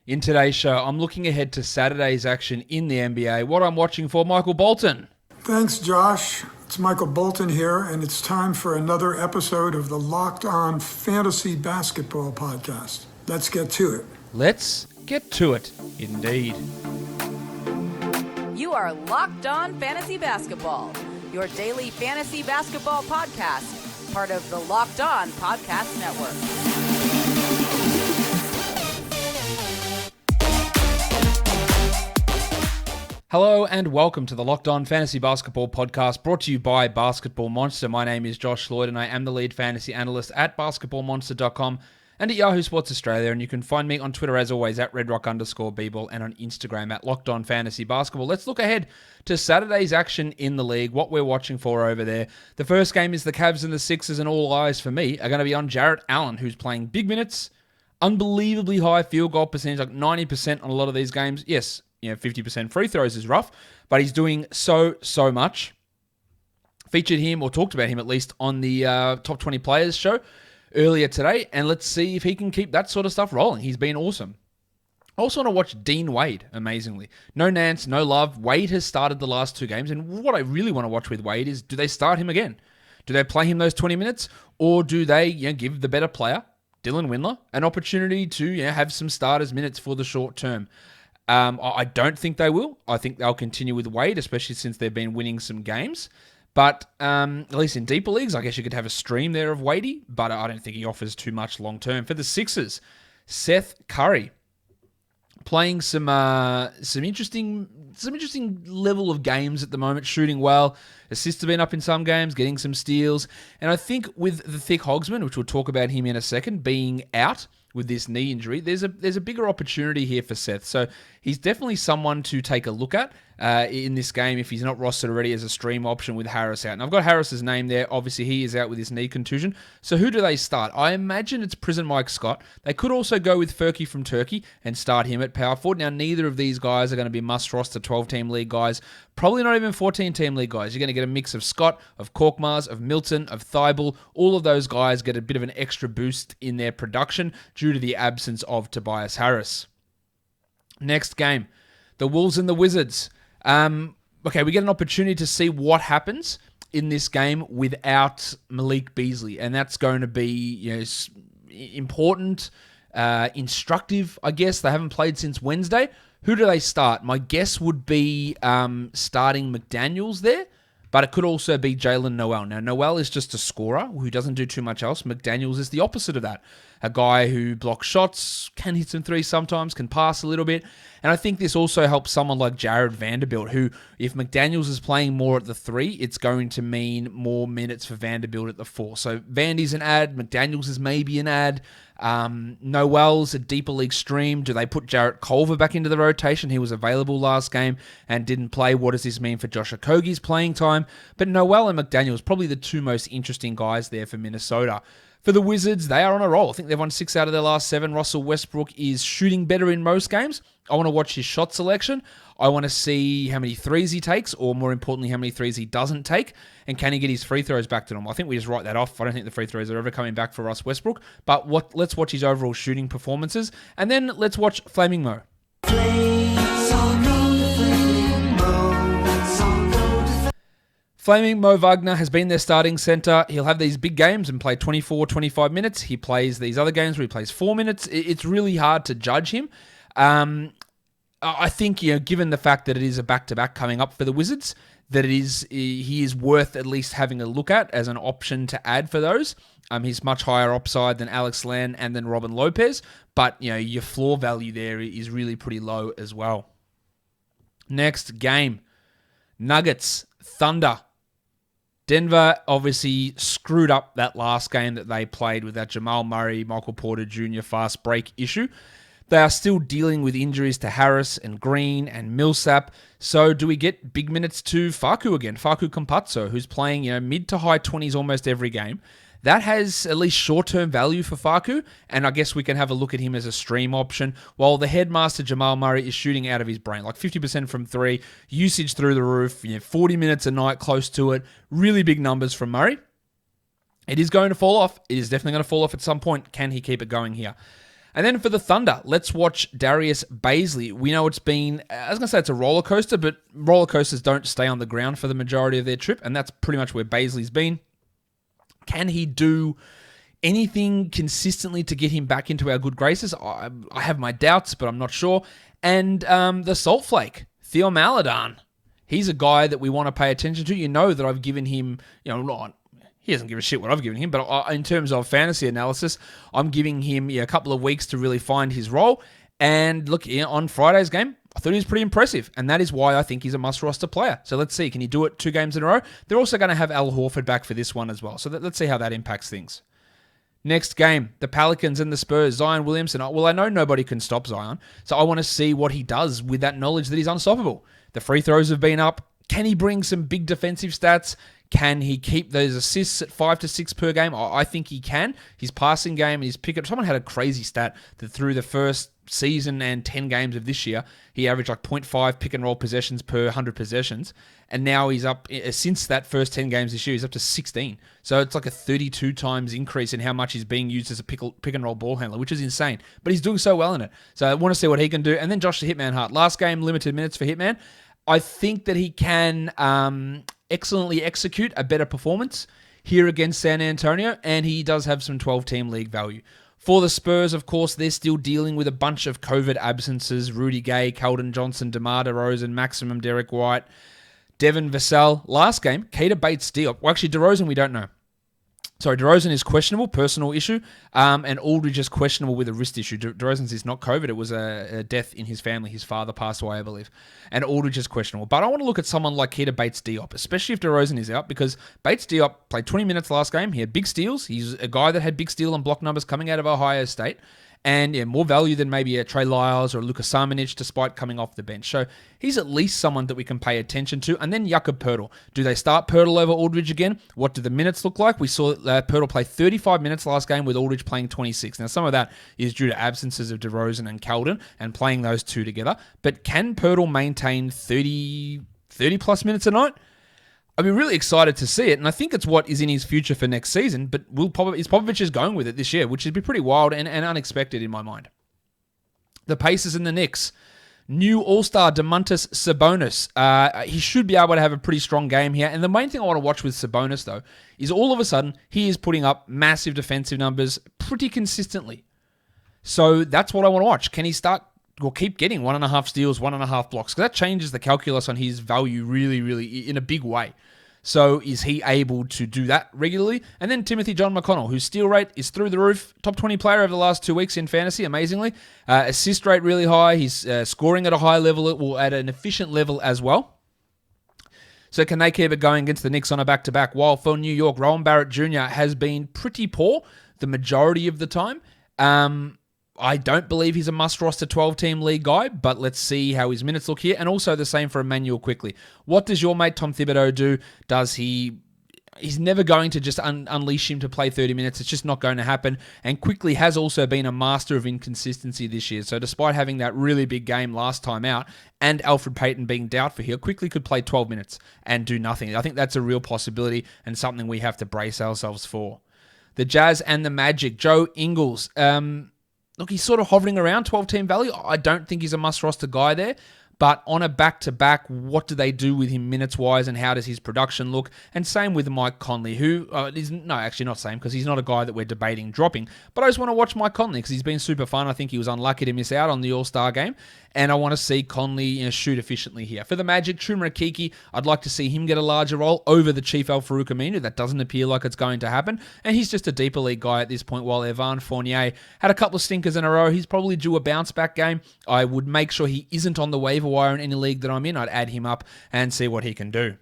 In today's show, I'm looking ahead to Saturday's action in the NBA. What I'm watching for, Michael Bolton. Thanks, Josh. It's Michael Bolton here, and it's time for another episode of the Locked On Fantasy Basketball Podcast. Let's get to it. Let's get to it, indeed. You are Locked On Fantasy Basketball, your daily fantasy basketball podcast, part of the Locked On Podcast Network. Hello and welcome to the Locked On Fantasy Basketball Podcast, brought to you by Basketball Monster. My name is Josh Lloyd and I am the lead fantasy analyst at basketballmonster.com and at Yahoo Sports Australia. And you can find me on Twitter as always at redrock_bball and on Instagram at Locked On Fantasy Basketball. Let's look ahead to Saturday's action in the league, what we're watching for over there. The first game is the Cavs and the Sixers, and all eyes for me are going to be on Jarrett Allen, who's playing big minutes, unbelievably high field goal percentage, like 90% on a lot of these games. Yes, 50% free throws is rough, but he's doing so much. Featured him, or talked about him at least, on the Top 20 Players show earlier today, and let's see if he can keep that sort of stuff rolling. He's been awesome. I also want to watch Dean Wade, amazingly. No Nance, no Love. Wade has started the last two games, and what I really want to watch with Wade is, do they start him again? Do they play him those 20 minutes, or do they give the better player, Dylan Windler, an opportunity to have some starters minutes for the short term? I don't think they will. I think they'll continue with Wade, especially since they've been winning some games. But at least in deeper leagues, I guess you could have a stream there of Wadey, but I don't think he offers too much long term. For the Sixers, Seth Curry playing some interesting level of games at the moment, shooting well. Assists have been up in some games, getting some steals. And I think with the Thick Hogsman, which we'll talk about him in a second, being out with this knee injury, there's a bigger opportunity here for Seth. So he's definitely someone to take a look at in this game if he's not rostered already as a stream option with Harris out. And I've got Harris's name there. Obviously, he is out with his knee contusion. So who do they start? I imagine it's Prison Mike Scott. They could also go with Furky from Turkey and start him at power forward. Now, neither of these guys are going to be must-roster 12-team league guys. Probably not even 14-team league guys. You're going to get a mix of Scott, of Korkmaz, of Milton, of Thibault. All of those guys get a bit of an extra boost in their production due to the absence of Tobias Harris. Next game, the Wolves and the Wizards. Okay, we get an opportunity to see what happens in this game without Malik Beasley, and that's going to be important, instructive, I guess. They haven't played since Wednesday. Who do they start? My guess would be starting McDaniels there, but it could also be Jalen Noel. Now, Noel is just a scorer who doesn't do too much else. McDaniels is the opposite of that. A guy who blocks shots, can hit some threes sometimes, can pass a little bit. And I think this also helps someone like Jared Vanderbilt, who, if McDaniels is playing more at the 3, it's going to mean more minutes for Vanderbilt at the 4. So Vandy's an ad, McDaniels is maybe an ad. Noel's a deeper league stream. Do they put Jarrett Culver back into the rotation? He was available last game and didn't play. What does this mean for Josh Okogie's playing time? But Noel and McDaniels, probably the two most interesting guys there for Minnesota. For the Wizards, they are on a roll. I think they've won 6 out of their last 7. Russell Westbrook is shooting better in most games. I want to watch his shot selection. I want to see how many threes he takes, or more importantly, how many threes he doesn't take, and can he get his free throws back to normal. I think we just write that off. I don't think the free throws are ever coming back for Russ Westbrook, but let's watch his overall shooting performances, and then let's watch Flaming Mo. Flaming Mo Wagner has been their starting center. He'll have these big games and play 24, 25 minutes. He plays these other games where he plays 4 minutes. It's really hard to judge him. I think, given the fact that it is a back-to-back coming up for the Wizards, that he is worth at least having a look at as an option to add for those. He's much higher upside than Alex Len and than Robin Lopez, but your floor value there is really pretty low as well. Next game, Nuggets, Thunder. Denver obviously screwed up that last game that they played with that Jamal Murray, Michael Porter Jr. fast break issue. They are still dealing with injuries to Harris and Green and Millsap. So do we get big minutes to Facu again? Facu Campazzo, who's playing mid to high 20s almost every game. That has at least short-term value for Facu, and I guess we can have a look at him as a stream option, while the headmaster Jamal Murray is shooting out of his brain, like 50% from 3, usage through the roof, 40 minutes a night, close to it, really big numbers from Murray. It is going to fall off. It is definitely going to fall off at some point. Can he keep it going here? And then for the Thunder, let's watch Darius Bazley. We know it's been, I was going to say it's a roller coaster, but roller coasters don't stay on the ground for the majority of their trip, and that's pretty much where Bazley's been. Can he do anything consistently to get him back into our good graces? I have my doubts, but I'm not sure. And the Salt Flake, Theo Maledon. He's a guy that we want to pay attention to. You know that I've given him, he doesn't give a shit what I've given him, but in terms of fantasy analysis, I'm giving him a couple of weeks to really find his role. And look, on Friday's game, I thought he was pretty impressive, and that is why I think he's a must-roster player. So let's see, can he do it 2 games in a row? They're also going to have Al Horford back for this one as well, so let's see how that impacts things. Next game, the Pelicans and the Spurs, Zion Williamson. Well, I know nobody can stop Zion, so I want to see what he does with that knowledge that he's unstoppable. The free throws have been up. Can he bring some big defensive stats? Can he keep those assists at 5 to 6 per game? I think he can. His passing game and his pickup. Someone had a crazy stat that through the first season and 10 games of this year, he averaged like 0.5 pick and roll possessions per 100 possessions. And now he's up, since that first 10 games this year, he's up to 16. So it's like a 32 times increase in how much he's being used as a pick and roll ball handler, which is insane. But he's doing so well in it. So I want to see what he can do. And then Josh the Hitman Hart. Last game, limited minutes for Hitman. I think that he can excellently execute a better performance here against San Antonio, and he does have some 12-team league value. For the Spurs, of course, they're still dealing with a bunch of COVID absences. Rudy Gay, Keldon Johnson, DeMar DeRozan, Maximum Derek White, Devin Vassell. Last game, Keita Bates-Diop. Well, actually, DeRozan, we don't know. Sorry, DeRozan is questionable, personal issue, and Aldridge is questionable with a wrist issue. DeRozan's is not COVID. It was a death in his family. His father passed away, I believe. And Aldridge is questionable. But I want to look at someone like Keita Bates-Diop, especially if DeRozan is out, because Bates-Diop played 20 minutes last game. He had big steals. He's a guy that had big steal and block numbers coming out of Ohio State. And more value than maybe a Trey Lyles or a Luka Samanic, despite coming off the bench. So he's at least someone that we can pay attention to. And then Jakob Poeltl. Do they start Poeltl over Aldridge again? What do the minutes look like? We saw Poeltl play 35 minutes last game with Aldridge playing 26. Now, some of that is due to absences of DeRozan and Keldon and playing those two together. But can Poeltl maintain 30 plus minutes a night? I'd be really excited to see it, and I think it's what is in his future for next season, but Popovich is going with it this year, which would be pretty wild and unexpected in my mind. The Pacers and the Knicks. New All-Star Domantas Sabonis. He should be able to have a pretty strong game here, and the main thing I want to watch with Sabonis, though, is all of a sudden, he is putting up massive defensive numbers pretty consistently. So that's what I want to watch. Can he start or keep getting 1.5 steals, 1.5 blocks? Because that changes the calculus on his value really, really in a big way. So is he able to do that regularly? And then Timothy John McConnell, whose steal rate is through the roof. Top 20 player over the last 2 weeks in fantasy, amazingly. Assist rate really high. He's scoring at a high level, or at an efficient level as well. So can they keep it going against the Knicks on a back-to-back? While for New York, Rowan Barrett Jr. has been pretty poor the majority of the time. I don't believe he's a must-roster 12-team league guy, but let's see how his minutes look here. And also the same for Emmanuel Quickly. What does your mate Tom Thibodeau do? He's never going to just unleash him to play 30 minutes. It's just not going to happen. And Quickly has also been a master of inconsistency this year. So despite having that really big game last time out and Alfred Payton being doubtful here, Quickly could play 12 minutes and do nothing. I think that's a real possibility and something we have to brace ourselves for. The Jazz and the Magic. Joe Ingles. Look, he's sort of hovering around 12-team value. I don't think he's a must-roster guy there. But on a back-to-back, what do they do with him minutes-wise and how does his production look? And same with Mike Conley, who is, no, actually not same, because he's not a guy that we're debating dropping. But I just want to watch Mike Conley because he's been super fun. I think he was unlucky to miss out on the All-Star game. And I want to see Conley shoot efficiently here. For the Magic, Chuma Okeke, I'd like to see him get a larger role over the Chief Al-Farouq Aminu. That doesn't appear like it's going to happen. And he's just a deeper league guy at this point, while Evan Fournier had a couple of stinkers in a row. He's probably due a bounce-back game. I would make sure he isn't on the waiver wire in any league that I'm in. I'd add him up and see what he can do.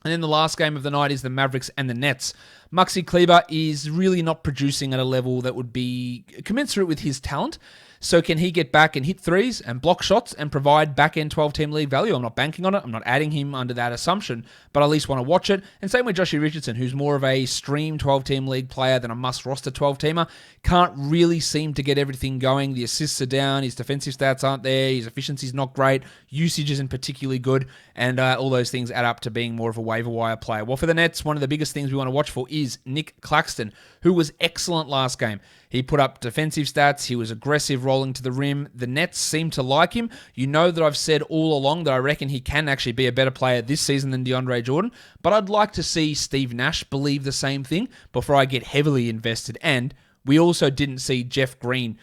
And then the last game of the night is the Mavericks and the Nets. Maxi Kleber is really not producing at a level that would be commensurate with his talent. So can he get back and hit threes and block shots and provide back-end 12-team league value? I'm not banking on it. I'm not adding him under that assumption, but I at least want to watch it. And same with Joshie Richardson, who's more of a stream 12-team league player than a must-roster 12-teamer. Can't really seem to get everything going. The assists are down. His defensive stats aren't there. His efficiency's not great. Usage isn't particularly good. And all those things add up to being more of a waiver wire player. Well, for the Nets, one of the biggest things we want to watch for is Nick Claxton, who was excellent last game. He put up defensive stats. He was aggressive rolling to the rim. The Nets seem to like him. You know that I've said all along that I reckon he can actually be a better player this season than DeAndre Jordan, but I'd like to see Steve Nash believe the same thing before I get heavily invested. And we also didn't see Jeff Green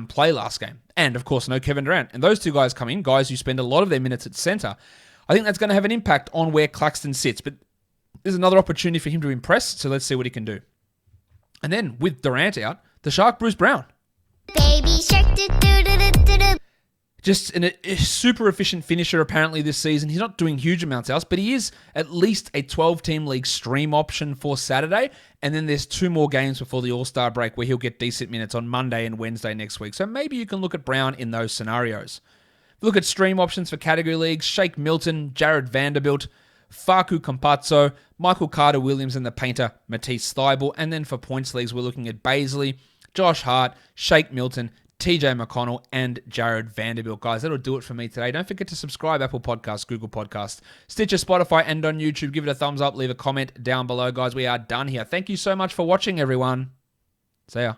play last game. And, of course, no Kevin Durant. And those two guys come in, guys who spend a lot of their minutes at center. I think that's going to have an impact on where Claxton sits. But there's another opportunity for him to impress, so let's see what he can do. And then, with Durant out, the Shark, Bruce Brown. Baby shark, do-do-do-do-do. Just a super efficient finisher apparently this season. He's not doing huge amounts else, but he is at least a 12-team league stream option for Saturday. And then there's 2 more games before the All-Star break where he'll get decent minutes on Monday and Wednesday next week. So maybe you can look at Brown in those scenarios. Look at stream options for category leagues. Shake Milton, Jared Vanderbilt, Facu Campazzo, Michael Carter-Williams and the painter Matisse Thybulle. And then for points leagues, we're looking at Baisley, Josh Hart, Shake Milton, TJ McConnell, and Jared Vanderbilt. Guys, that'll do it for me today. Don't forget to subscribe, Apple Podcasts, Google Podcasts, Stitcher, Spotify, and on YouTube. Give it a thumbs up, leave a comment down below. Guys, we are done here. Thank you so much for watching, everyone. See ya.